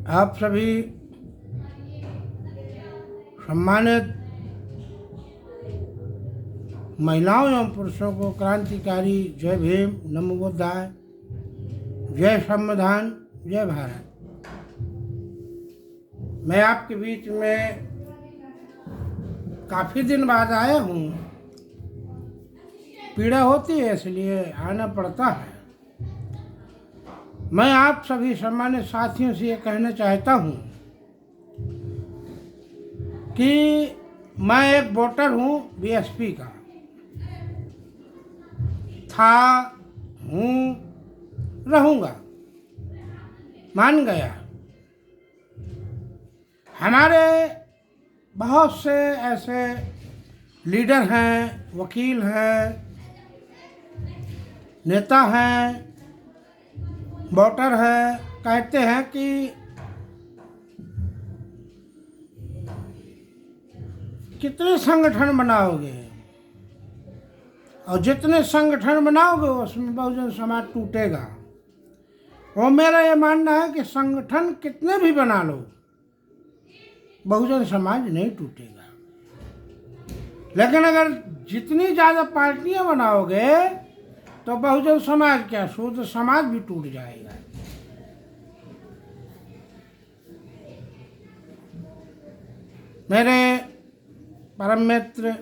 आप सभी सम्मानित महिलाओं एवं पुरुषों को क्रांतिकारी जय भीम, नमो बुद्धाय, जय संविधान, जय भारत। मैं आपके बीच में काफ़ी दिन बाद आया हूँ। पीड़ा होती है इसलिए आना पड़ता है। मैं आप सभी सम्मानित साथियों से ये कहना चाहता हूँ कि मैं एक वोटर हूँ बीएसपी का, था, हूँ, रहूँगा, मान गया। हमारे बहुत से ऐसे लीडर हैं, वकील हैं, नेता हैं, वोटर है, कहते हैं कि कितने संगठन बनाओगे और जितने संगठन बनाओगे उसमें बहुजन समाज टूटेगा। और मेरा ये मानना है कि संगठन कितने भी बना लो, बहुजन समाज नहीं टूटेगा। लेकिन अगर जितनी ज़्यादा पार्टियां बनाओगे तो बहुजन समाज क्या, शुद्ध समाज भी टूट जाएगा। मेरे परम मित्र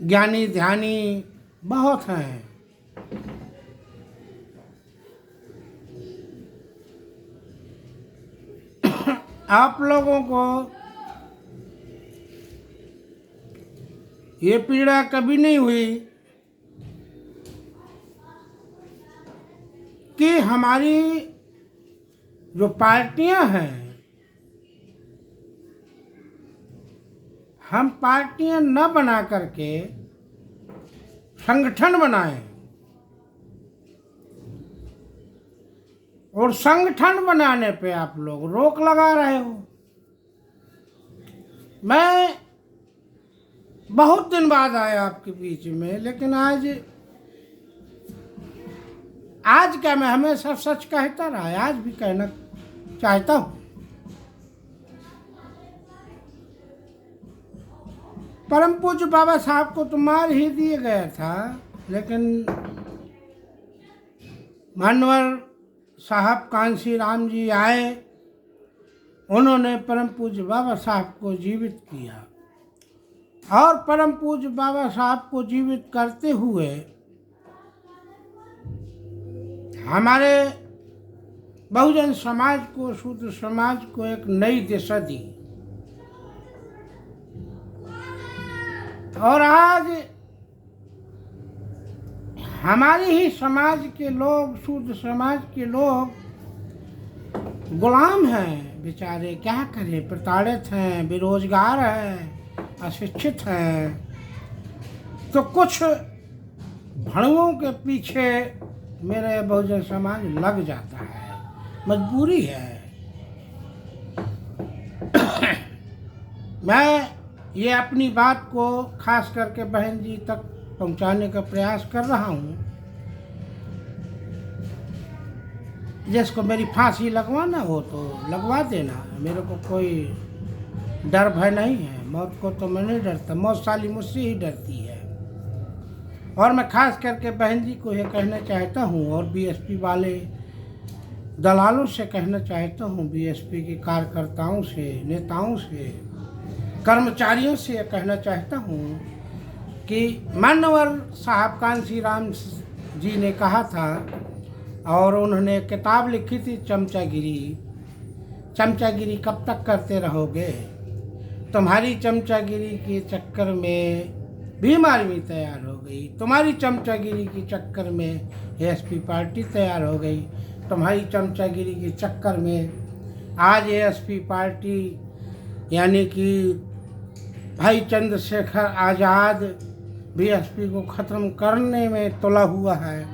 ज्ञानी ध्यानी बहुत हैं। आप लोगों को ये पीड़ा कभी नहीं हुई कि हमारी जो पार्टियां हैं, हम पार्टियां न बना करके संगठन बनाएं और संगठन बनाने पे आप लोग रोक लगा रहे हो। मैं बहुत दिन बाद आया आपके बीच में, लेकिन आज क्या, मैं हमेशा सच कहता रहा, आज भी कहना चाहता हूँ। परम पूज्य बाबा साहब को तो मार ही दिया गया था, लेकिन मानवर साहब कांसी राम जी आए, उन्होंने परम पूज्य बाबा साहब को जीवित किया और परम पूज्य बाबा साहब को जीवित करते हुए हमारे बहुजन समाज को, शूद्र समाज को एक नई दिशा दी। और आज हमारे ही समाज के लोग, शूद्र समाज के लोग गुलाम हैं बेचारे, क्या करें, प्रताड़ित हैं, बेरोजगार हैं, अशिक्षित हैं। तो कुछ भड़ुओं के पीछे मेरे बहुजन समाज लग जाता है, मजबूरी है। मैं ये अपनी बात को खास करके बहन जी तक पहुंचाने का प्रयास कर रहा हूं। जिसको मेरी फांसी लगवाना हो तो लगवा देना, मेरे को कोई डर भय नहीं है। मौत को तो मैं नहीं डरता, मौत साली मुझसे ही डरती है। और मैं खास करके बहन जी को यह कहना चाहता हूँ और बीएसपी वाले दलालों से कहना चाहता हूँ, बीएसपी के कार्यकर्ताओं से, नेताओं से, कर्मचारियों से कहना चाहता हूँ कि मानवर साहब कांसी राम जी ने कहा था और उन्होंने किताब लिखी थी, चमचागिरी। चमचागिरी कब तक करते रहोगे? तुम्हारी चमचागिरी के चक्कर में बीमारी भी तैयार हो गई, तुम्हारी चमचागिरी के चक्कर में एएसपी पार्टी तैयार हो गई, तुम्हारी चमचागिरी के चक्कर में आज एएसपी पार्टी यानी कि भाई चंद्रशेखर आज़ाद बीएसपी को ख़त्म करने में तुला हुआ है।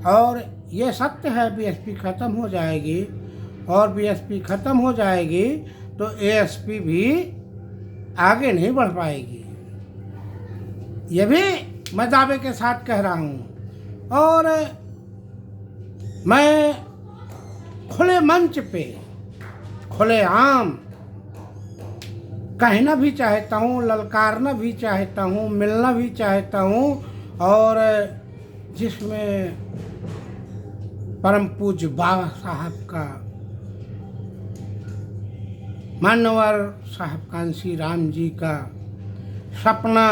और ये सत्य है, बीएसपी ख़त्म हो जाएगी और बीएसपी ख़त्म हो जाएगी तो एएसपी भी आगे नहीं बढ़ पाएगी। ये भी मैं दावे के साथ कह रहा हूँ। और मैं खुले मंच पे खुलेआम कहना भी चाहता हूँ, ललकारना भी चाहता हूँ, मिलना भी चाहता हूँ। और जिसमें परम पूज्य बाबा साहब का, मान्यवर साहब कांसी राम जी का सपना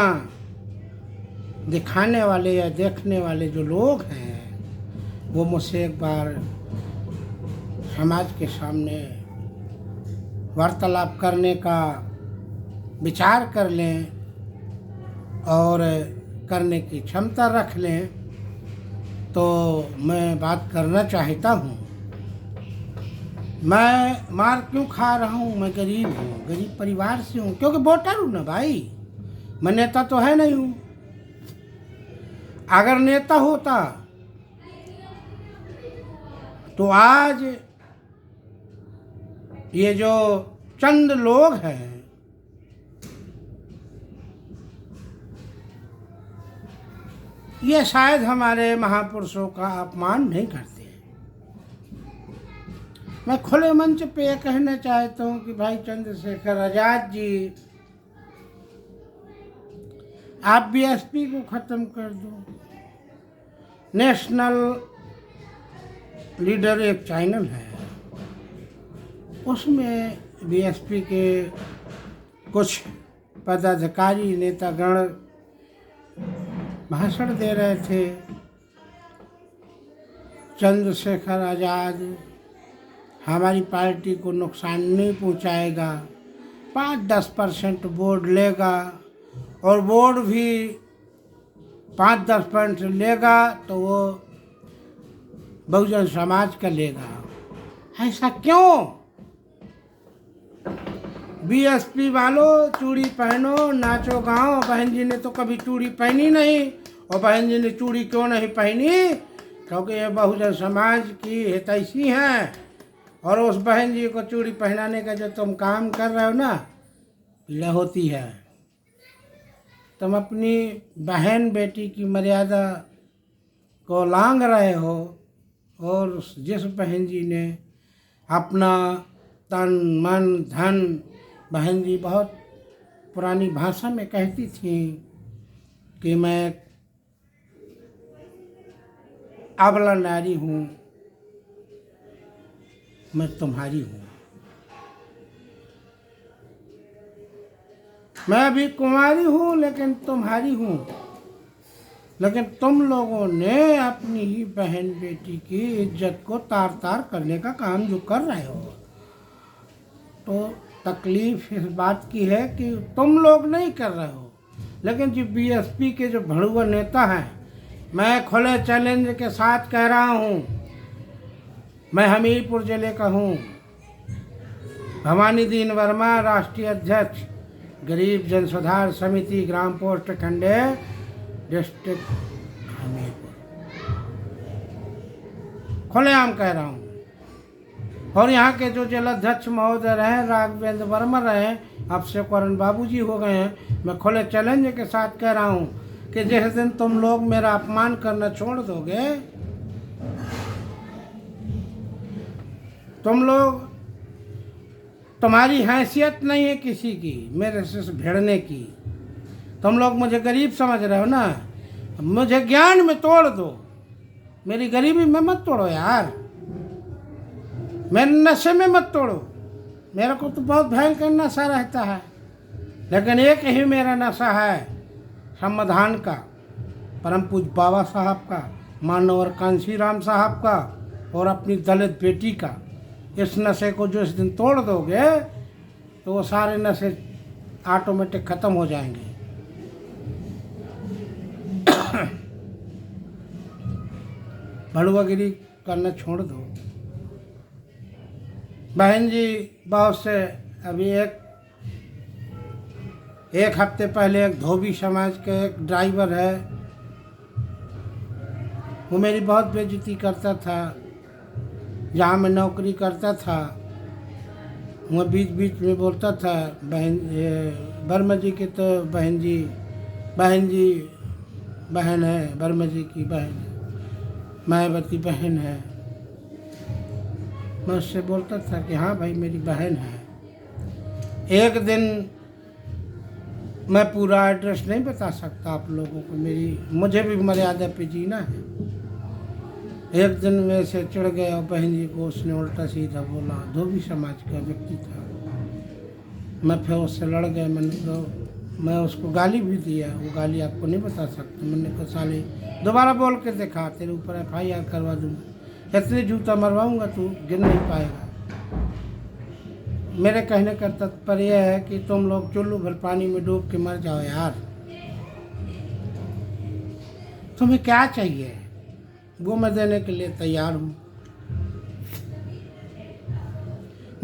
दिखाने वाले या देखने वाले जो लोग हैं, वो मुझसे एक बार समाज के सामने वार्तालाप करने का विचार कर लें और करने की क्षमता रख लें, तो मैं बात करना चाहता हूँ। मैं मार क्यों खा रहा हूँ? मैं गरीब हूँ, गरीब परिवार से हूँ, क्योंकि वोटर हूँ ना भाई। मैं नेता तो है नहीं हूँ। अगर नेता होता तो आज ये जो चंद लोग हैं, ये शायद हमारे महापुरुषों का अपमान नहीं करते। मैं खुले मंच पे ये कहना चाहता हूँ कि भाई चंद्रशेखर आजाद जी, आप बीएसपी को ख़त्म कर दो। नेशनल लीडर एक चैनल है, उसमें बीएसपी के कुछ पदाधिकारी नेतागण भाषण दे रहे थे। चंद्रशेखर आज़ाद हमारी पार्टी को नुकसान नहीं पहुंचाएगा, 5-10% वोट लेगा, और वोट भी 5-10% लेगा तो वो बहुजन समाज का लेगा। ऐसा क्यों? बीएसपी वालों, चूड़ी पहनो, नाचो गाओ। बहन जी ने तो कभी चूड़ी पहनी नहीं, और बहन जी ने चूड़ी क्यों नहीं पहनी? क्योंकि ये बहुजन समाज की हितैषी हैं, और उस बहन जी को चूड़ी पहनाने का जो तुम काम कर रहे हो ना, पीड़ा होती है। तुम अपनी बहन बेटी की मर्यादा को लांघ रहे हो, और जिस बहन जी ने अपना तन मन धन, बहन जी बहुत पुरानी भाषा में कहती थी कि मैं अबला नारी हूँ, मैं तुम्हारी हूँ। मैं अभी कुंवारी हूँ लेकिन तुम्हारी हूँ। लेकिन तुम लोगों ने अपनी ही बहन बेटी की इज्जत को तार तार करने का काम जो कर रहे हो, तो तकलीफ इस बात की है कि तुम लोग नहीं कर रहे हो, लेकिन जो बीएसपी के जो भड़ुआ नेता हैं, मैं खुले चैलेंज के साथ कह रहा हूँ। मैं हमीरपुर जिले का हूँ, भवानी दीन वर्मा, राष्ट्रीय अध्यक्ष, गरीब जन सुधार समिति, ग्राम पोस्ट खंडे, डिस्ट्रिक्ट हमीरपुर। खुलेआम कह रहा हूँ। और यहाँ के जो जिलाध्यक्ष महोदय रहे, राघवेंद्र वर्मा रहे, अब से करण बाबू जी हो गए हैं। मैं खुले चैलेंज के साथ कह रहा हूँ कि जिस दिन तुम लोग मेरा अपमान करना छोड़ दोगे, तुम लोग, तुम्हारी हैसियत नहीं है किसी की मेरे से भिड़ने की। तुम लोग मुझे गरीब समझ रहे हो ना, मुझे ज्ञान में तोड़ दो, मेरी गरीबी में मत तोड़ो यार, मेरे नशे में मत तोड़ो। मेरे को तो बहुत भयंकर नशा रहता है, लेकिन एक ही मेरा नशा है संविधान का, परम पूज्य बाबा साहब का, मानवर कांसी राम साहब का, और अपनी दलित बेटी का। इस नशे को जो इस दिन तोड़ दोगे तो वो सारे नशे ऑटोमेटिक ख़त्म हो जाएंगे। भड़ुआगिरी करना छोड़ दो। बहन जी बहुत से, अभी एक हफ्ते पहले एक धोबी समाज के एक ड्राइवर है, वो मेरी बहुत बेइज्जती करता था। जहाँ मैं नौकरी करता था, वो बीच बीच में बोलता था, बहन वर्मा जी के तो बहन जी बहन है, वर्मा जी की बहन मायावती बहन है। मैं उससे बोलता था कि हाँ भाई मेरी बहन है। एक दिन मैं पूरा एड्रेस नहीं बता सकता आप लोगों को, मुझे भी मर्यादा पे जीना है। एक दिन मेरे से चिढ़ गया और बहन जी को उसने उल्टा सीधा बोला, धोबी समाज का व्यक्ति था। मैं फिर उससे लड़ गया। मैं उसको गाली भी दिया, वो गाली आपको नहीं बता सकता। मैंने कहा साले दोबारा बोल के देखा, तेरे ऊपर FIR करवा दूँगा, इतने जूता मरवाऊँगा तू गिर नहीं पाएगा। मेरे कहने का तात्पर्य यह है कि तुम लोग चुल्लू भर पानी में डूब के मर जाओ यार। तुम्हें क्या चाहिए वो मैं देने के लिए तैयार हूँ।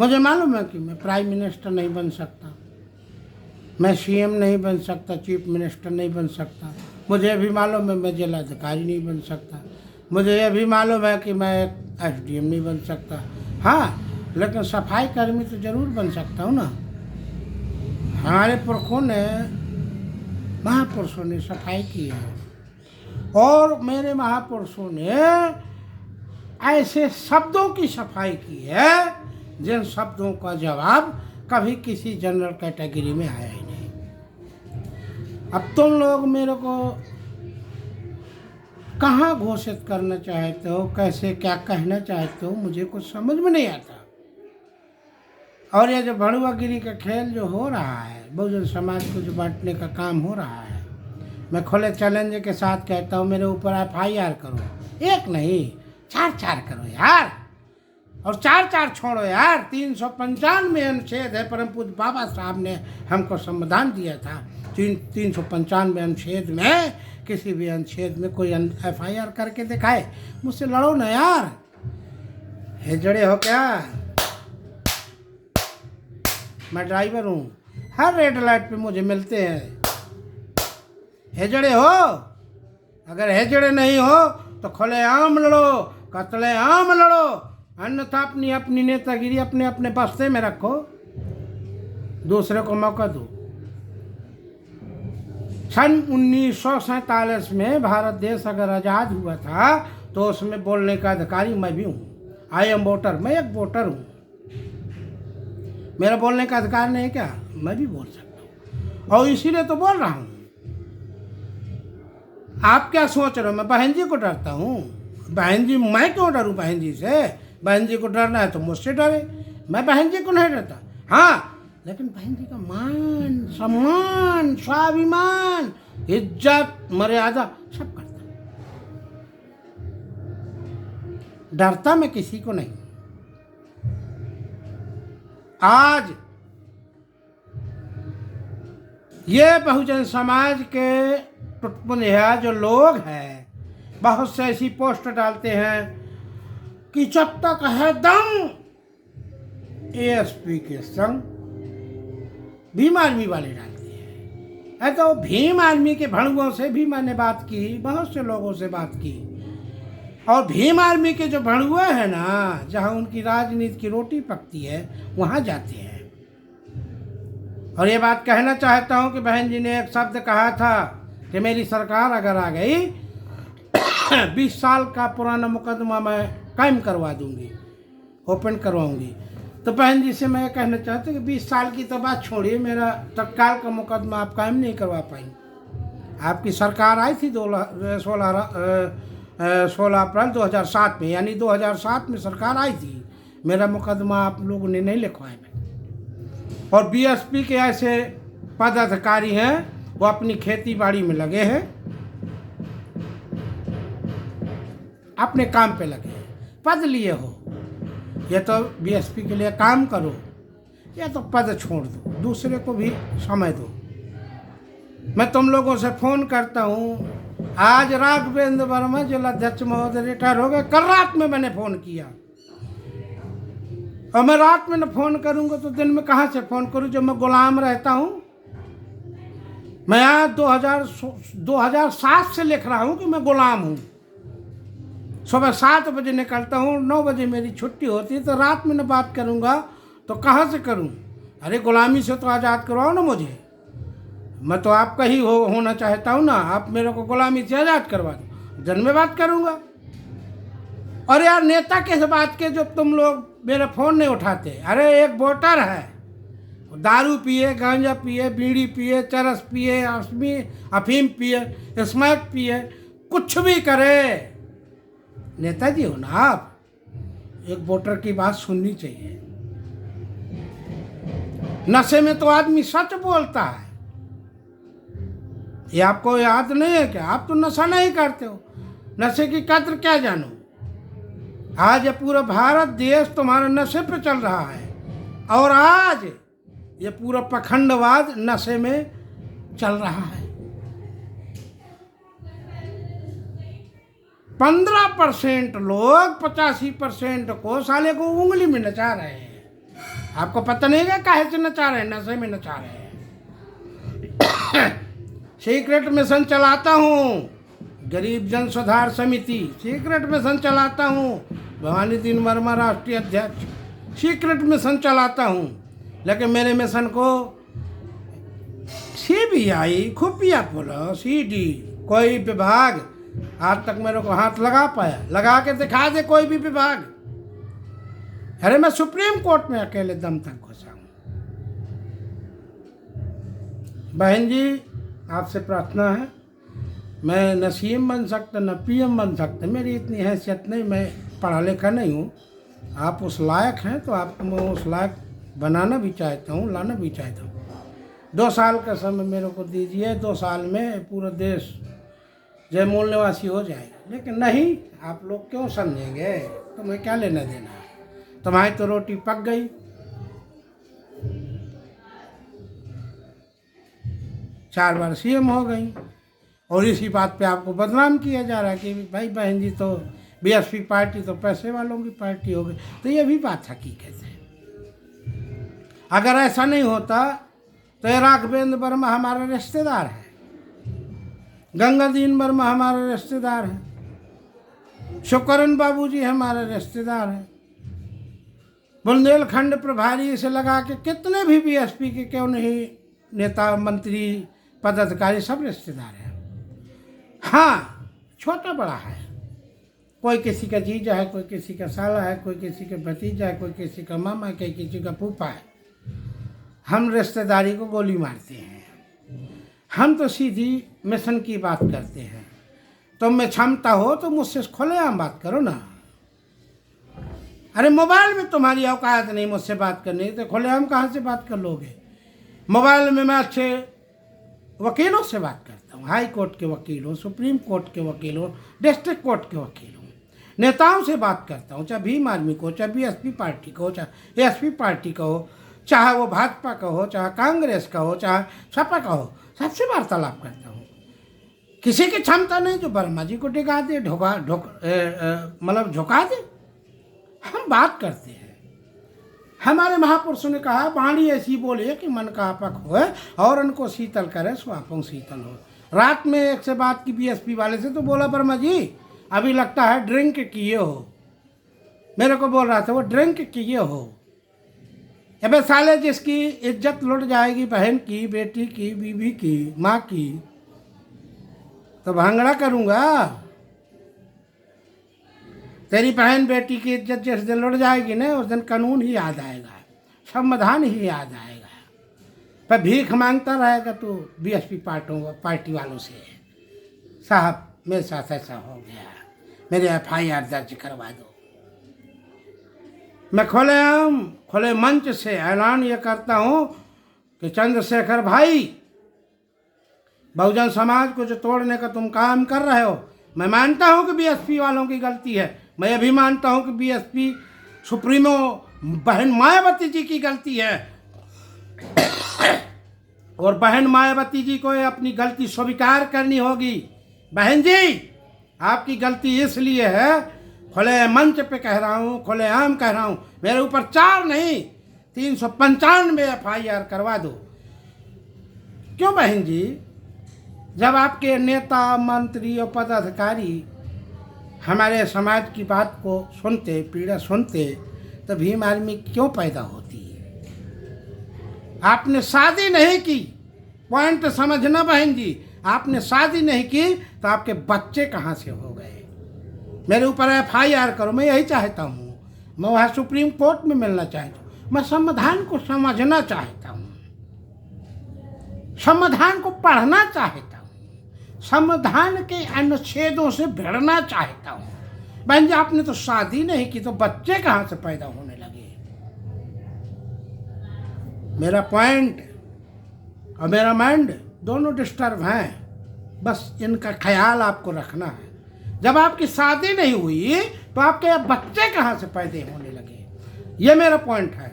मुझे मालूम है कि मैं प्राइम मिनिस्टर नहीं बन सकता, मैं CM नहीं बन सकता, चीफ मिनिस्टर नहीं बन सकता। मुझे यह भी मालूम है मैं जिलाधिकारी नहीं बन सकता। मुझे यह भी मालूम है कि मैं SDM नहीं बन सकता। हाँ, लेकिन सफाई कर्मी तो जरूर बन सकता हूँ ना। हमारे पुरखों ने, महापुरुषों ने सफाई की है, और मेरे महापुरुषों ने ऐसे शब्दों की सफाई की है जिन शब्दों का जवाब कभी किसी जनरल कैटेगरी में आया ही नहीं। अब तुम लोग मेरे को कहाँ घोषित करना चाहते हो, कैसे क्या कहना चाहते हो, मुझे कुछ समझ में नहीं आता। और ये जो भड़ुआगिरी का खेल जो हो रहा है, बहुजन समाज को जो बांटने का काम हो रहा है, मैं खुले चैलेंज के साथ कहता हूँ मेरे ऊपर FIR करो, एक नहीं 4 करो यार, और 4 छोड़ो यार। 395 अनुच्छेद है, परम पूज्य बाबा साहब ने हमको संविधान दिया था। 395 अनुच्छेद में किसी भी अनुच्छेद में कोई FIR करके दिखाए, मुझसे लड़ो ना यार। हिजड़े हो क्या? मैं ड्राइवर हूँ, हर रेड लाइट पे मुझे मिलते हैं। हेजड़े हो? अगर हेजड़े नहीं हो तो खुलेआम लड़ो, कत्लेआम लड़ो, अन्यथा अपनी अपनी नेतागिरी अपने अपने बस्ते में रखो, दूसरे को मौका दो। सन 1947 में भारत देश अगर आज़ाद हुआ था तो उसमें बोलने का अधिकारी मैं भी हूँ। आई एम वोटर, मैं एक वोटर हूँ। मेरा बोलने का अधिकार नहीं है क्या? मैं भी बोल सकता हूँ, और इसीलिए तो बोल रहा हूँ। आप क्या सोच रहे हो मैं बहन जी को डरता हूँ? बहन जी, मैं क्यों डरूँ बहन जी से? बहन जी को डरना है तो मुझसे डरे, मैं बहन जी को नहीं डरता। हाँ, लेकिन बहन जी का मान सम्मान, स्वाभिमान, इज्जत, मर्यादा सब करता। डरता मैं किसी को नहीं। आज ये बहुजन समाज के टुटपुंजिया जो लोग हैं, बहुत से ऐसी पोस्ट डालते हैं कि जब तक है दम ASP के संग भीम आर्मी वाले डालते हैं। है तो भीम आर्मी के भड़ुओं से भी मैंने बात की, बहुत से लोगों से बात की, और भीम आर्मी के जो भड़ुए हैं ना, जहाँ उनकी राजनीति की रोटी पकती है वहाँ जाते हैं। और ये बात कहना चाहता हूँ कि बहन जी ने एक शब्द कहा था कि मेरी सरकार अगर आ गई 20 साल का पुराना मुकदमा मैं कायम करवा दूंगी, ओपन करवाऊंगी। तो बहन जी से मैं कहना चाहता हूँ कि 20 साल की तो बात छोड़िए, मेरा तत्काल का मुकदमा आप कायम नहीं करवा पाई। आपकी सरकार आई थी 16 अप्रैल 2007 में, यानी 2007 में सरकार आई थी। मेरा मुकदमा आप लोगों ने नहीं लिखवाया। और BSP के ऐसे पदाधिकारी हैं, वो अपनी खेती बाड़ी में लगे हैं, अपने काम पे लगे हैं। पद लिए हो, ये तो BSP के लिए काम करो, या तो पद छोड़ दो, दूसरे को भी समय दो। मैं तुम लोगों से फ़ोन करता हूँ। आज राघवेंद्र वर्मा जिलाध्यक्ष महोदय रिटायर हो गए, कल रात में मैंने फ़ोन किया, और मैं रात में न फ़ोन करूँगा तो दिन में कहाँ से फ़ोन करूँ जब मैं गुलाम रहता हूँ। मैं आज 2007 से लिख रहा हूँ कि मैं गुलाम हूँ। सुबह 7 बजे निकलता हूँ, 9 बजे मेरी छुट्टी होती है, तो रात में न बात करूँगा तो कहाँ से करूँ? अरे गुलामी से तो आज़ाद करवाओ ना मुझे। मैं तो आपका ही होना चाहता हूँ ना, आप मेरे को गुलामी से आज़ाद करवा दो, दिन में बात करूँगा। और यार नेता के बात के जो तुम लोग मेरा फ़ोन नहीं उठाते। अरे एक वोटर है, दारू पिए, गांजा पिए, बीड़ी पिए, चरस पिए, अफीम पिए, स्मैक पिए, कुछ भी करे, नेताजी हो ना आप, एक वोटर की बात सुननी चाहिए। नशे में तो आदमी सच बोलता है। ये आपको याद नहीं है क्या? आप तो नशा नहीं करते हो, नशे की कद्र क्या जानो। आज ये पूरा भारत देश तुम्हारे नशे पे चल रहा है, और आज ये पूरा पखंडवाद नशे में चल रहा है। 15% लोग 85% को साले को उंगली में नचा रहे हैं। आपको पता नहीं है काहे से नचा रहे हैं? नशे में नचा रहे हैं। सीक्रेट मिशन चलाता हूँ, गरीब जन सुधार समिति, सीक्रेट मिशन चलाता हूँ, भवानी दीन वर्मा राष्ट्रीय अध्यक्ष, सीक्रेट मिशन चलाता हूँ। लेकिन मेरे मिशन को CBI, खुफिया पुलिस, CD, कोई विभाग आज तक मेरे को हाथ लगा पाया? लगा के दिखा दे कोई भी विभाग। अरे मैं सुप्रीम कोर्ट में अकेले दम तक घुसा हूँ। बहन जी, आपसे प्रार्थना है, मैं न CM बन सकता, न PM बन सकता, मेरी इतनी हैसियत नहीं, मैं पढ़ा लिखा नहीं हूँ। आप उस लायक हैं तो आपको मैं उस लायक बनाना भी चाहता हूँ, लाना भी चाहता हूँ। 2 साल का समय मेरे को दीजिए, 2 साल में पूरा देश जय मूल निवासी हो जाएगा। लेकिन नहीं, आप लोग क्यों समझेंगे? तुम्हें क्या लेना देना है? तुम्हारी तो रोटी पक गई। चार बार CM हो गई, और इसी बात पे आपको बदनाम किया जा रहा है कि भाई बहन जी तो BSP पार्टी तो पैसे वालों की पार्टी हो गई। तो ये भी बात हकीकत है। अगर ऐसा नहीं होता तो ये राघवेंद्र वर्मा हमारा रिश्तेदार है, गंगादीन वर्मा हमारा रिश्तेदार है, शुकरन बाबूजी हमारे रिश्तेदार हैं, बुंदेलखंड प्रभारी से लगा के कितने भी BSP के क्यों नहीं नेता, मंत्री, पदाधिकारी सब रिश्तेदार हैं। हाँ, छोटा बड़ा है, कोई किसी का जीजा है, कोई किसी का साला है, कोई किसी का भतीजा है, कोई किसी का मामा है, कोई किसी का फूफा है। हम रिश्तेदारी को गोली मारते हैं। हम तो सीधी मिशन की बात करते हैं। तुम में क्षमता हो तो मुझसे खुलेआम बात करो ना। अरे मोबाइल में तुम्हारी औकात नहीं मुझसे बात करने की, तो खुलेआम कहाँ से बात कर लोगे? मोबाइल में मैं अच्छे वकीलों से बात करता हूँ, हाई कोर्ट के वकील हो, सुप्रीम कोर्ट के वकील हो, डिस्ट्रिक्ट कोर्ट के वकील हो, नेताओं से बात करता हूँ, चाहे भीम आर्मी को, चाहे BSP पार्टी का हो, चाहे ASP पार्टी का हो, चाहे वो भाजपा का हो, चाहे कांग्रेस का हो, चाहे सपा का हो, सबसे वार्तालाप करता हूँ। किसी की क्षमता नहीं जो वर्मा जी को टिका दे, मतलब झुका दे। हम बात करते हैं। हमारे महापुरुषों ने कहा, वाणी ऐसी बोले कि मन का आपक होए और उनको शीतल करे सो आपों शीतल हो। रात में एक से बात की BSP वाले से, तो बोला वर्मा जी अभी लगता है ड्रिंक किए हो। मेरे को बोल रहा था वो ड्रिंक किए हो। अबे साले, जिसकी इज्जत लुट जाएगी बहन की, बेटी की, बीवी की, माँ की, तो भांगड़ा करूँगा। तेरी बहन बेटी की इज्जत जिस दिन लुट जाएगी ना, उस दिन कानून ही याद आएगा, संविधान ही याद आएगा। पर भीख मांगता रहेगा तो BSP पार्टी वालों से, साहब मेरे साथ ऐसा हो गया, मेरे FIR दर्ज करवा दो। मैं खुले मंच से ऐलान ये करता हूँ कि चंद्रशेखर भाई, बहुजन समाज को जो तोड़ने का तुम काम कर रहे हो, मैं मानता हूँ कि BSP वालों की गलती है। मैं ये भी मानता हूँ कि BSP सुप्रीमो बहन मायावती जी की गलती है, और बहन मायावती जी को अपनी गलती स्वीकार करनी होगी। बहन जी, आपकी गलती इसलिए है, खुले मंच पे कह रहा हूँ, खुलेआम कह रहा हूँ, मेरे ऊपर 4 नहीं 395 FIR करवा दो। क्यों बहन जी? जब आपके नेता, मंत्री और पदाधिकारी हमारे समाज की बात को सुनते, पीड़ा सुनते, तो भीम आर्मी क्यों पैदा होती है? आपने शादी नहीं की, पॉइंट समझना बहन जी, आपने शादी नहीं की तो आपके बच्चे कहाँ से हो गए? मेरे ऊपर FIR करो, मैं यही चाहता हूँ। मैं वहाँ सुप्रीम कोर्ट में मिलना चाहता हूँ। मैं संविधान को समझना चाहता हूँ, संविधान को पढ़ना चाहता हूँ, संविधान के अनुच्छेदों से भिड़ना चाहता हूँ। बहन जी, आपने तो शादी नहीं की तो बच्चे कहाँ से पैदा होने लगे? मेरा पॉइंट और मेरा माइंड दोनों डिस्टर्ब हैं, बस इनका ख्याल आपको रखना है। जब आपकी शादी नहीं हुई तो आपके बच्चे कहाँ से पैदा होने लगे? ये मेरा पॉइंट है।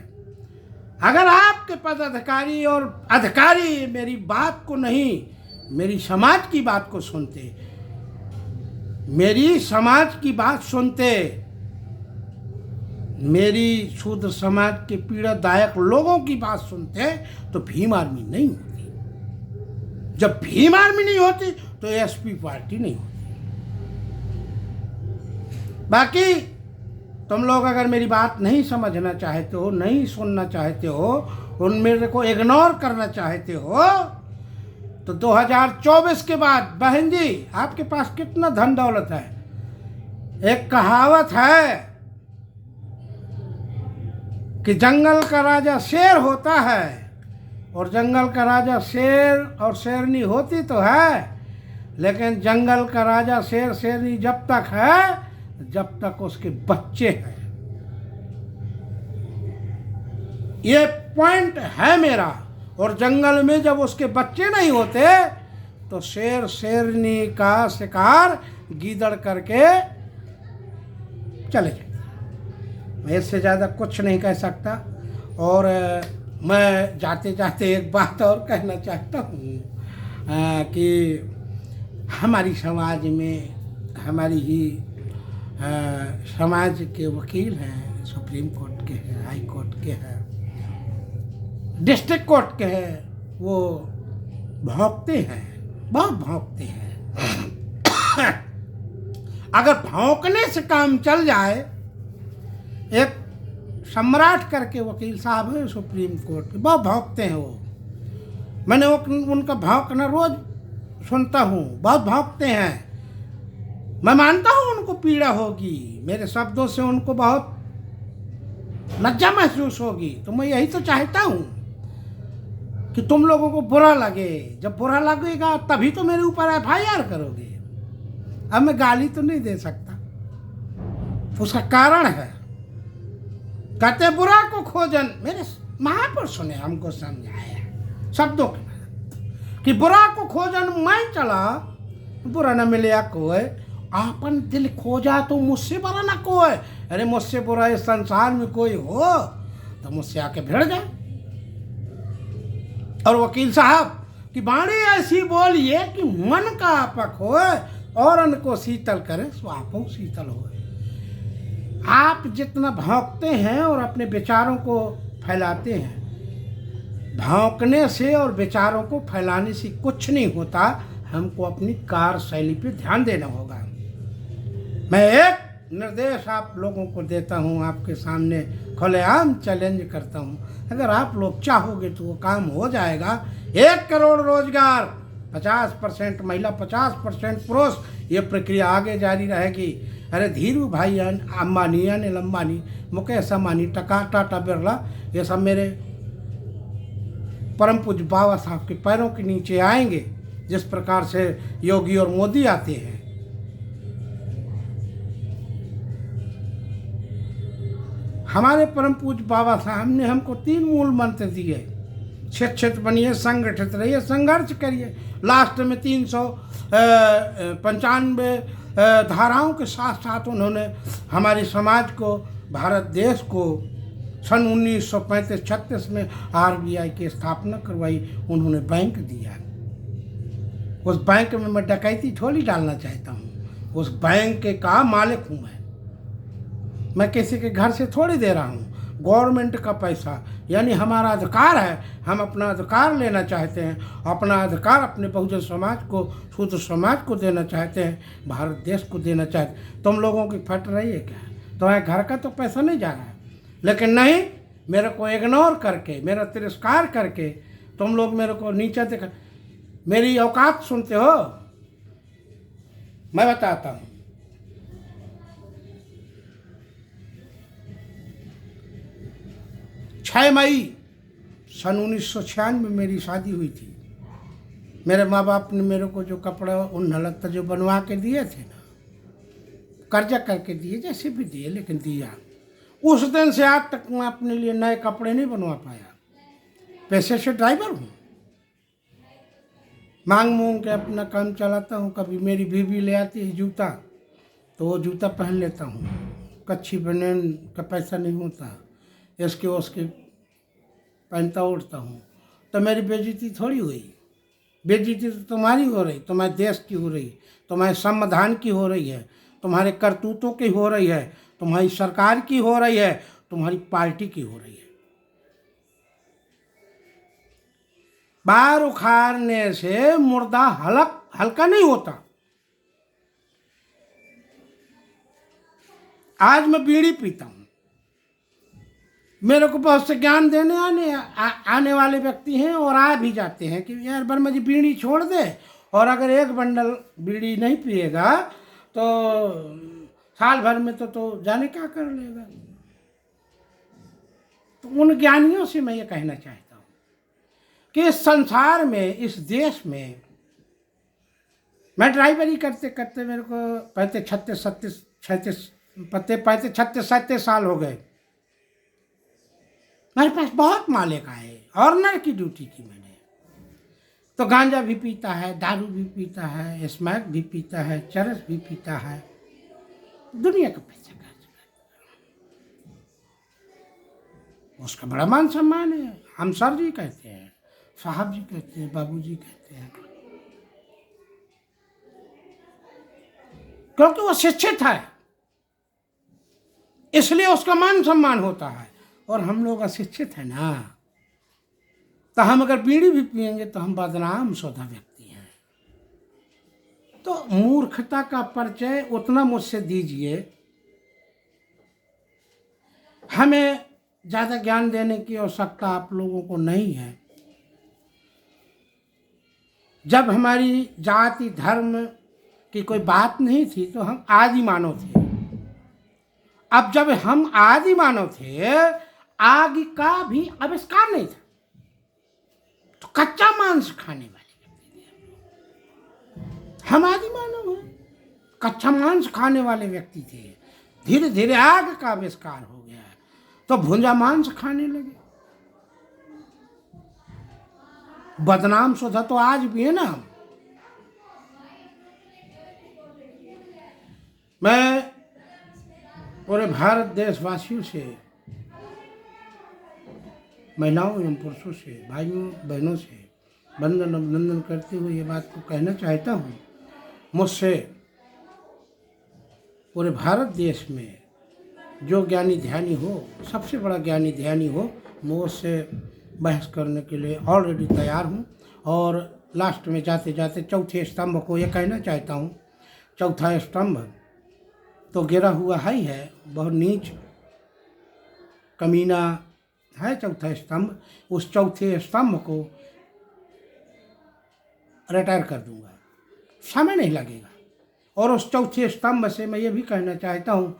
अगर आपके पदाधिकारी और अधिकारी मेरी बात को नहीं, मेरी समाज की बात को सुनते, मेरी समाज की बात सुनते, मेरी शूद्र समाज के पीड़ादायक लोगों की बात सुनते, तो भीम आर्मी नहीं होती। जब भीम आर्मी नहीं होती तो एसपी पार्टी नहीं होती। बाकी तुम लोग अगर मेरी बात नहीं समझना चाहते हो, नहीं सुनना चाहते हो, उन मेरे को इग्नोर करना चाहते हो, तो 2024 के बाद बहन जी आपके पास कितना धन दौलत है। एक कहावत है कि जंगल का राजा शेर होता है, और जंगल का राजा शेर और शेरनी होती तो है, लेकिन जंगल का राजा शेर शेरनी जब तक है जब तक उसके बच्चे हैं। ये पॉइंट है मेरा। और जंगल में जब उसके बच्चे नहीं होते तो शेर शेरनी का शिकार गीदड़ करके चले जाते। मैं इससे ज़्यादा कुछ नहीं कह सकता। और मैं जाते जाते एक बात और कहना चाहता हूँ कि हमारी समाज में हमारी ही समाज के वकील हैं, सुप्रीम कोर्ट के हैं, हाई कोर्ट के हैं, डिस्ट्रिक्ट कोर्ट के हैं, वो भौंकते हैं, बहुत भौंकते हैं। अगर भौंकने से काम चल जाए, एक सम्राट करके वकील साहब हैं सुप्रीम कोर्ट के, बहुत भौंकते हैं वो। मैंने उनका भौंकना रोज सुनता हूँ, बहुत भौंकते हैं। मैं मानता हूँ उनको पीड़ा होगी, मेरे शब्दों से उनको बहुत लज्जा महसूस होगी। तो मैं यही तो चाहता हूँ कि तुम लोगों को बुरा लगे। जब बुरा लगेगा तभी तो मेरे ऊपर FIR करोगे। अब मैं गाली तो नहीं दे सकता, उसका कारण है। कहते बुरा को खोजन, मेरे महापुरुषों ने हमको समझाया शब्दों के कि बुरा को खोजन मैं चला, बुरा न मिले कोई, आपन दिल खोजा तो मुझसे बुरा ना कोई। अरे मुझसे बुरा इस संसार में कोई हो तो मुझसे आके भिड़ जाए। और वकील साहब की बाणी ऐसी बोलिए कि मन का आपक हो और अन्न को शीतल करे, स्वापों शीतल हो। आप जितना भौंकते हैं और अपने विचारों को फैलाते हैं, भौंकने से और विचारों को फैलाने से कुछ नहीं होता। हमको अपनी कार्यशैली पे ध्यान देना होगा। मैं एक निर्देश आप लोगों को देता हूँ, आपके सामने खुलेआम चैलेंज करता हूँ। अगर आप लोग चाहोगे तो वो काम हो जाएगा। 1 करोड़ रोजगार, 50% महिला, 50% पुरुष, ये प्रक्रिया आगे जारी रहेगी। अरे धीरू भाई अंबानी, अनिल अंबानी, मुकेश अंबानी, टाटा बिरला, ये सब मेरे परम पूज्य बाबा साहब के पैरों के नीचे आएंगे, जिस प्रकार से योगी और मोदी आते हैं। हमारे परम पूज्य बाबा साहब ने हमको 3 मूल मंत्र दिए। शिक्षित बनिए, संगठित रहिए, संघर्ष करिए। लास्ट में 395 धाराओं के साथ साथ उन्होंने हमारे समाज को, भारत देश को सन 1935-36 में RBI की स्थापना करवाई। उन्होंने बैंक दिया। उस बैंक में मैं डकैती थोड़ी डालना चाहता हूँ, उस बैंक के का मालिक हूँ मैं किसी के घर से थोड़ी दे रहा हूँ। गवर्नमेंट का पैसा, यानी हमारा अधिकार है। हम अपना अधिकार लेना चाहते हैं, अपना अधिकार अपने बहुजन समाज को, शूद्र समाज को देना चाहते हैं, भारत देश को देना चाहते हैं। तुम लोगों की फट रही है क्या? तुम्हारे घर का तो पैसा नहीं जा रहा है, लेकिन नहीं, मेरे को इग्नोर करके, मेरा तिरस्कार करके तुम लोग मेरे को नीचा देखा। मेरी औकात सुनते हो? मैं बताता हूँ। 6 मई सन 1996 में मेरी शादी हुई थी। मेरे माँ बाप ने मेरे को जो कपड़ा उन लत्ता जो बनवा के दिए थे ना, कर्जा करके दिए, जैसे भी दिए, लेकिन दिया। उस दिन से आज तक मैं अपने लिए नए कपड़े नहीं बनवा पाया। पैसे से ड्राइवर हूँ, मांग मूंग के अपना काम चलाता हूँ। कभी मेरी बीवी ले आती है जूता तो वो जूता पहन लेता हूँ। कच्ची बनियान का पैसा नहीं होता, इसके उसके पहनता उठता हूँ। तो मेरी बेइज्जती थोड़ी हुई। बेइज्जती तो तुम्हारी हो रही, तुम्हारे देश की हो रही, तुम्हारे संविधान की हो रही है, तुम्हारे करतूतों की हो रही है, तुम्हारी सरकार की हो रही है, तुम्हारी पार्टी की हो रही है। बार उखाड़ने से मुर्दा हल्का नहीं होता। आज मैं बीड़ी पीता हूँ, मेरे को बहुत से ज्ञान देने आने वाले व्यक्ति हैं और आ भी जाते हैं कि यार वर्मा जी बीड़ी छोड़ दे, और अगर एक बंडल बीड़ी नहीं पिएगा तो साल भर में तो जाने क्या कर लेगा। तो उन ज्ञानियों से मैं ये कहना चाहता हूँ कि इस संसार में, इस देश में, मैं ड्राइवरी करते करते मेरे को 35-36 साल हो गए। मेरे पास बहुत माले का है, ऑर्नर की ड्यूटी की मैंने। तो गांजा भी पीता है, दारू भी पीता है, स्मैक भी पीता है, चरस भी पीता है, दुनिया का पैसा खर्च करता है। उसका बड़ा मान सम्मान है। हम सर जी कहते हैं, साहब जी कहते हैं, बाबू जी कहते हैं, क्योंकि वो शिक्षित है, इसलिए उसका मान सम्मान होता है। और हम लोग अशिक्षित हैं ना, तो हम अगर बीड़ी भी पिएंगे तो हम बदनाम सौदा व्यक्ति हैं। तो मूर्खता का परिचय उतना मुझसे दीजिए। हमें ज़्यादा ज्ञान देने की आवश्यकता आप लोगों को नहीं है। जब हमारी जाति धर्म की कोई बात नहीं थी तो हम आदि मानव थे। अब जब हम आदि मानव थे, आग का भी आविष्कार नहीं था, तो कच्चा मांस खाने वाले व्यक्ति थे हम आदि मानव हैं, कच्चा मांस खाने वाले व्यक्ति थे। धीरे धीरे आग का आविष्कार हो गया तो भुंजा मांस खाने लगे। बदनाम सौदा तो आज भी है ना। मैं पूरे भारत देशवासियों से, महिलाओं एवं पुरुषों से, भाइयों बहनों से वंदन अभिनंदन करते हुए ये बात को कहना चाहता हूँ, मुझसे पूरे भारत देश में जो ज्ञानी ध्यानी हो, सबसे बड़ा ज्ञानी ध्यानी हो, मैं उससे बहस करने के लिए ऑलरेडी तैयार हूँ। और लास्ट में जाते जाते चौथे स्तंभ को ये कहना चाहता हूँ, चौथा स्तंभ तो गिरा हुआ ही है, बहुत नीच कमीना है चौथा स्तंभ। उस चौथे स्तंभ को रिटायर कर दूंगा, समय नहीं लगेगा। और उस चौथे स्तंभ से मैं ये भी कहना चाहता हूँ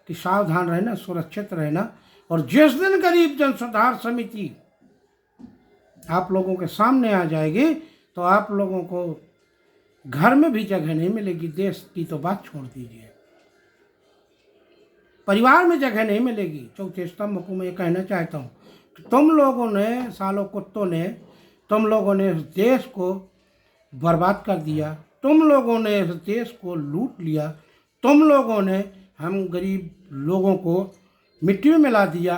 कि सावधान रहना, सुरक्षित रहना। और जिस दिन गरीब जन सुधार समिति आप लोगों के सामने आ जाएगी तो आप लोगों को घर में भी जगह नहीं मिलेगी। देश की तो बात छोड़ दीजिए, परिवार में जगह नहीं मिलेगी। चौथे स्तंभ को मैं ये कहना चाहता हूँ कि तुम लोगों ने, सालों कुत्तों ने, तुम लोगों ने इस देश को बर्बाद कर दिया, तुम लोगों ने इस देश को लूट लिया, तुम लोगों ने हम गरीब लोगों को मिट्टी में मिला दिया,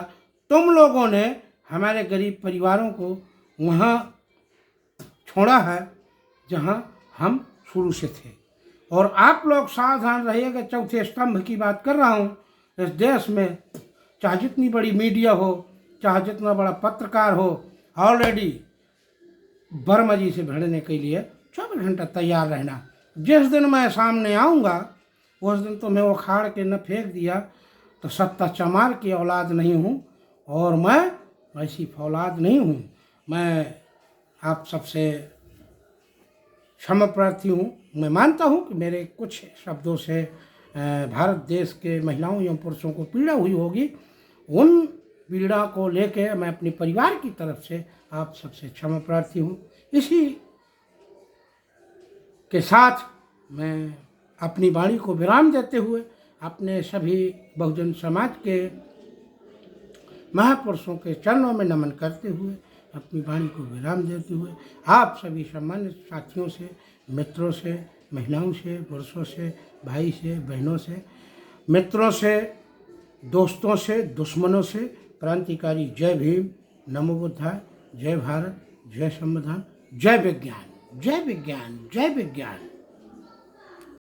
तुम लोगों ने हमारे गरीब परिवारों को वहाँ छोड़ा है जहाँ हम शुरू से थे। और आप लोग सावधान रहिएगा। चौथे स्तंभ की बात कर रहा हूँ। इस देश में चाहे जितनी बड़ी मीडिया हो, चाहे जितना बड़ा पत्रकार हो, ऑलरेडी वर्मा जी से भिड़ने के लिए 24 घंटा तैयार रहना। जिस दिन मैं सामने आऊँगा उस दिन तो मैं उखाड़ के न फेंक दिया तो सत्ता चमार की औलाद नहीं हूँ, और मैं ऐसी औलाद नहीं हूँ। मैं आप सबसे क्षमा प्रार्थी हूँ। मैं मानता हूँ कि मेरे कुछ शब्दों से भारत देश के महिलाओं एवं पुरुषों को पीड़ा हुई होगी। उन पीड़ा को लेके मैं अपने परिवार की तरफ से आप सबसे क्षमा प्रार्थी हूँ। इसी के साथ मैं अपनी वाणी को विराम देते हुए अपने सभी बहुजन समाज के महापुरुषों के चरणों में नमन करते हुए अपनी वाणी को विराम देते हुए आप सभी सम्मानित साथियों से, मित्रों से, महिलाओं से, पुरुषों से, भाई से, बहनों से, मित्रों से, दोस्तों से, दुश्मनों से क्रांतिकारी जय भीम, नमो बुद्धाय, जय भारत, जय संविधान, जय विज्ञान, जय विज्ञान, जय विज्ञान।